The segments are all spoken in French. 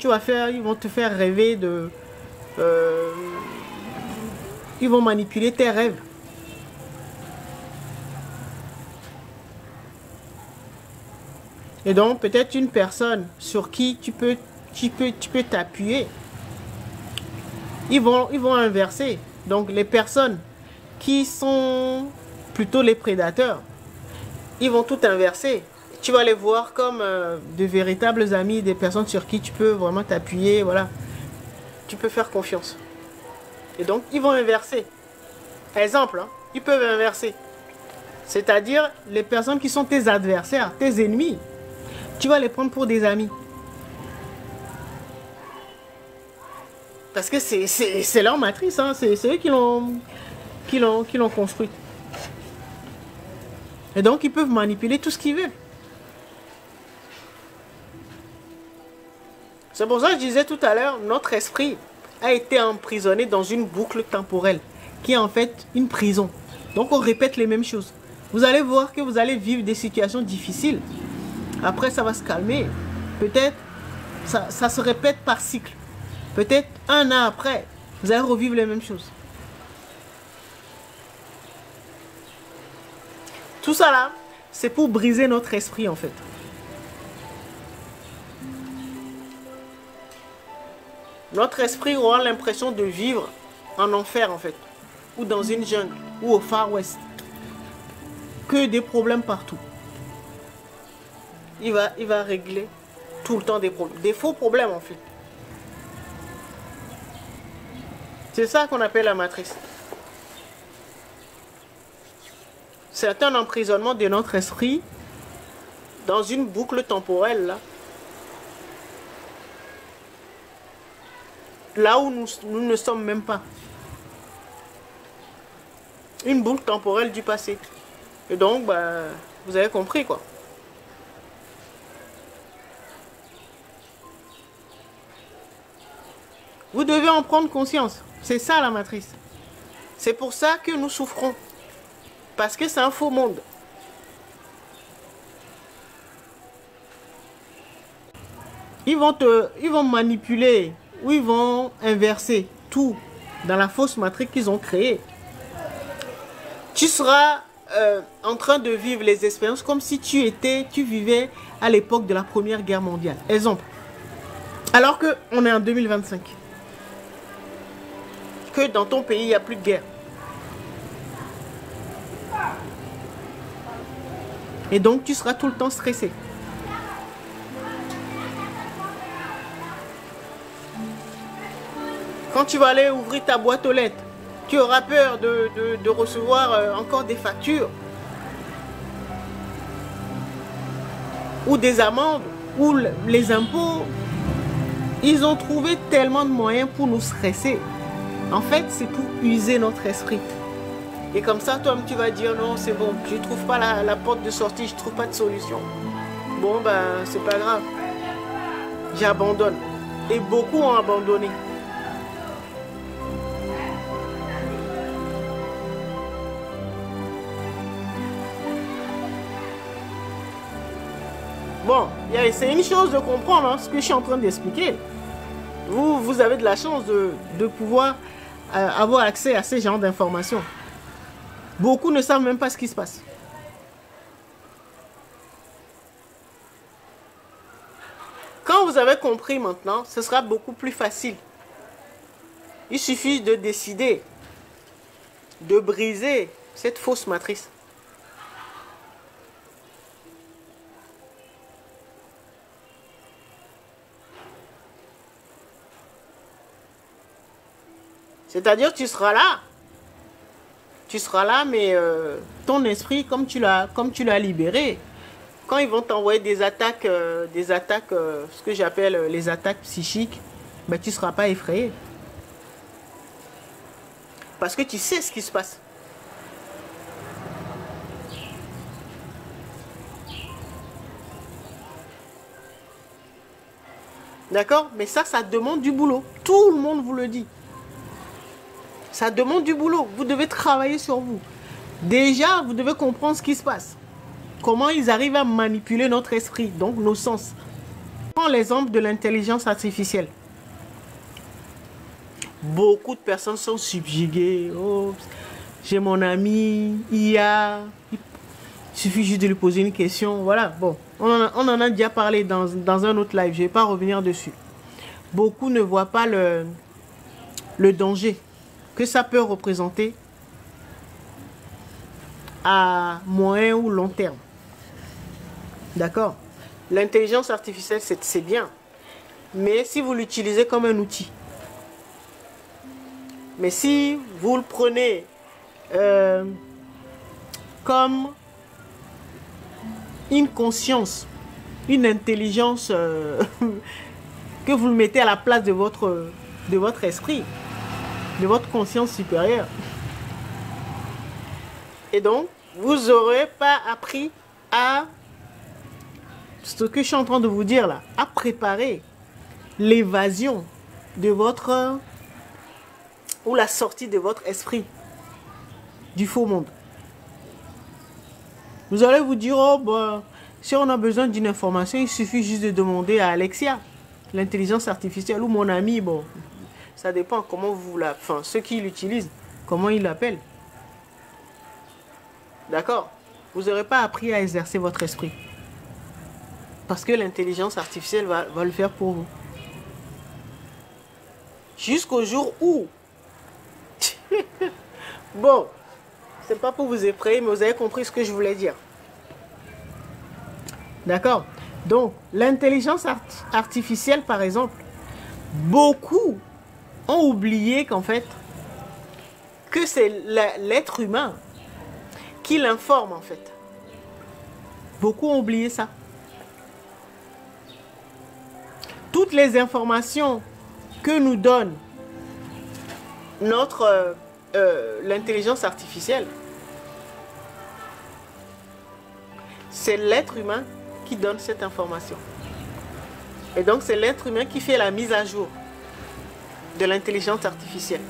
tu vas faire, ils vont te faire rêver de... ils vont manipuler tes rêves. Et donc, peut-être une personne sur qui tu peux t'appuyer, ils vont inverser. Donc, les personnes qui sont plutôt les prédateurs, ils vont tout inverser. Tu vas les voir comme de véritables amis, des personnes sur qui tu peux vraiment t'appuyer, voilà. Tu peux faire confiance. Et donc, ils vont inverser. Exemple, hein, ils peuvent inverser. C'est-à-dire, les personnes qui sont tes adversaires, tes ennemis, tu vas les prendre pour des amis. Parce que c'est leur matrice, hein. C'est eux qui l'ont construite. Et donc, ils peuvent manipuler tout ce qu'ils veulent. C'est pour ça que je disais tout à l'heure, notre esprit a été emprisonné dans une boucle temporelle, qui est en fait une prison. Donc, on répète les mêmes choses. Vous allez voir que vous allez vivre des situations difficiles. Après, ça va se calmer. Peut-être, ça se répète par cycle. Peut-être un an après, vous allez revivre les mêmes choses. Tout ça là, c'est pour briser notre esprit en fait. Notre esprit aura l'impression de vivre en enfer en fait. Ou dans une jungle, ou au Far West. Que des problèmes partout. Il va régler tout le temps des problèmes. Des faux problèmes en fait. C'est ça qu'on appelle la matrice. C'est un emprisonnement de notre esprit dans une boucle temporelle là. Là où nous ne sommes même pas. Une boucle temporelle du passé. Et donc, bah, vous avez compris quoi. Vous devez en prendre conscience. C'est ça la matrice. C'est pour ça que nous souffrons. Parce que c'est un faux monde. Ils vont manipuler ou ils vont inverser tout dans la fausse matrice qu'ils ont créée. Tu seras en train de vivre les expériences comme si tu vivais à l'époque de la Première Guerre mondiale. Exemple. Alors qu'on est en 2025. Que dans ton pays, il n'y a plus de guerre. Et donc, tu seras tout le temps stressé. Quand tu vas aller ouvrir ta boîte aux lettres, tu auras peur de recevoir encore des factures. Ou des amendes, ou les impôts. Ils ont trouvé tellement de moyens pour nous stresser. En fait, c'est pour user notre esprit. Et comme ça, toi, tu vas dire non, c'est bon, je ne trouve pas la porte de sortie, je ne trouve pas de solution. Bon, ben, c'est pas grave. J'abandonne. Et beaucoup ont abandonné. Bon, c'est une chose de comprendre hein, ce que je suis en train d'expliquer. Vous avez de la chance de pouvoir avoir accès à ces genres d'informations. Beaucoup ne savent même pas ce qui se passe. Quand vous avez compris maintenant, ce sera beaucoup plus facile. Il suffit de décider de briser cette fausse matrice. C'est-à-dire tu seras là. Tu seras là, mais ton esprit, comme tu l'as libéré, quand ils vont t'envoyer des attaques, ce que j'appelle les attaques psychiques, ben, tu ne seras pas effrayé. Parce que tu sais ce qui se passe. D'accord? Mais ça demande du boulot. Tout le monde vous le dit. Ça demande du boulot. Vous devez travailler sur vous. Déjà, vous devez comprendre ce qui se passe. Comment ils arrivent à manipuler notre esprit, donc nos sens. prends l'exemple de l'intelligence artificielle. Beaucoup de personnes sont subjuguées. Oh, j'ai mon ami, IA. Il suffit juste de lui poser une question. Voilà, bon. On en a déjà parlé dans un autre live. Je ne vais pas revenir dessus. Beaucoup ne voient pas le danger que ça peut représenter à moyen ou long terme. D'accord? L'intelligence artificielle, c'est bien. Mais si vous l'utilisez comme un outil. Mais si vous le prenez comme une conscience, une intelligence que vous le mettez à la place de votre esprit, de votre conscience supérieure. Et donc, vous n'aurez pas appris à, ce que je suis en train de vous dire là, à préparer l'évasion de votre, ou la sortie de votre esprit du faux monde. Vous allez vous dire, oh, bah, si on a besoin d'une information, il suffit juste de demander à Alexia, l'intelligence artificielle, ou mon ami, bon, ça dépend comment vous la... Enfin, ceux qui l'utilisent, comment ils l'appellent. D'accord? Vous n'aurez pas appris à exercer votre esprit. Parce que l'intelligence artificielle va le faire pour vous. Jusqu'au jour où... Bon, c'est pas pour vous effrayer, mais vous avez compris ce que je voulais dire. D'accord? Donc, l'intelligence artificielle, par exemple, beaucoup ont oublié qu'en fait, que c'est l'être humain qui l'informe, en fait. Beaucoup ont oublié ça. Toutes les informations que nous donne l'intelligence artificielle, c'est l'être humain qui donne cette information. Et donc, c'est l'être humain qui fait la mise à jour de l'intelligence artificielle.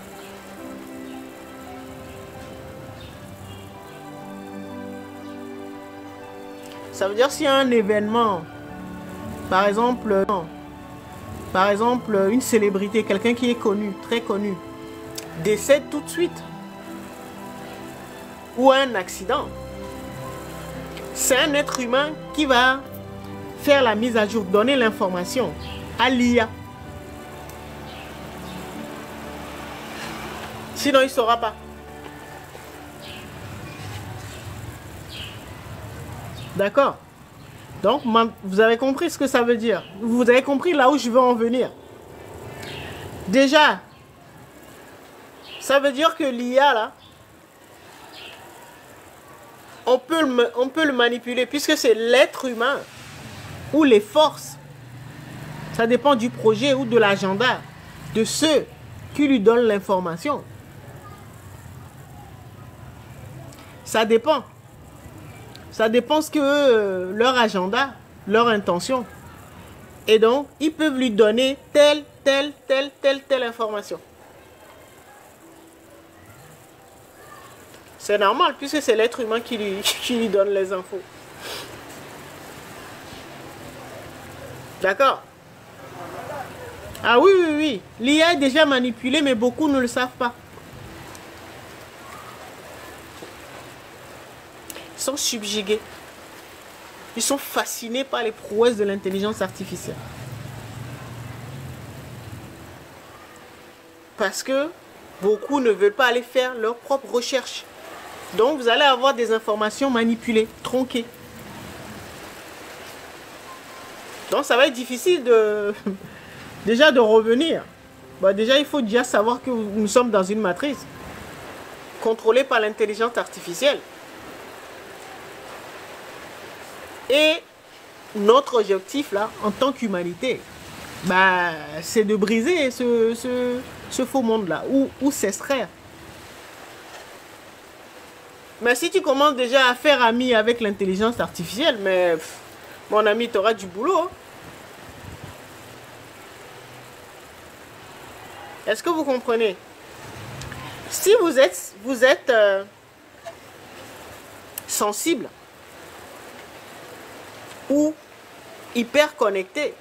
Ça veut dire s'il y a un événement, par exemple, une célébrité, quelqu'un qui est connu, très connu, décède tout de suite, ou un accident, c'est un être humain qui va faire la mise à jour, donner l'information à l'IA. Sinon, il ne saura pas. D'accord? Donc, vous avez compris ce que ça veut dire. Vous avez compris là où je veux en venir. Déjà, ça veut dire que l'IA, là, on peut le manipuler puisque c'est l'être humain ou les forces. Ça dépend du projet ou de l'agenda de ceux qui lui donnent l'information. Ça dépend. Ça dépend ce que leur agenda, leur intention. Et donc, ils peuvent lui donner telle information. C'est normal, puisque c'est l'être humain qui lui donne les infos. D'accord? Ah oui, oui, oui. L'IA est déjà manipulée, mais beaucoup ne le savent pas. Ils sont subjugués. Ils sont fascinés par les prouesses de l'intelligence artificielle. Parce que beaucoup ne veulent pas aller faire leur propre recherche. Donc vous allez avoir des informations manipulées, tronquées. Donc ça va être difficile déjà de revenir. Bah, déjà, il faut déjà savoir que nous sommes dans une matrice contrôlée par l'intelligence artificielle. Et notre objectif là, en tant qu'humanité, bah, c'est de briser ce faux monde-là, ou s'extraire. Mais si tu commences déjà à faire ami avec l'intelligence artificielle, mais mon ami, tu auras du boulot. Hein. Est-ce que vous comprenez? Si vous êtes sensible ou hyper connecté,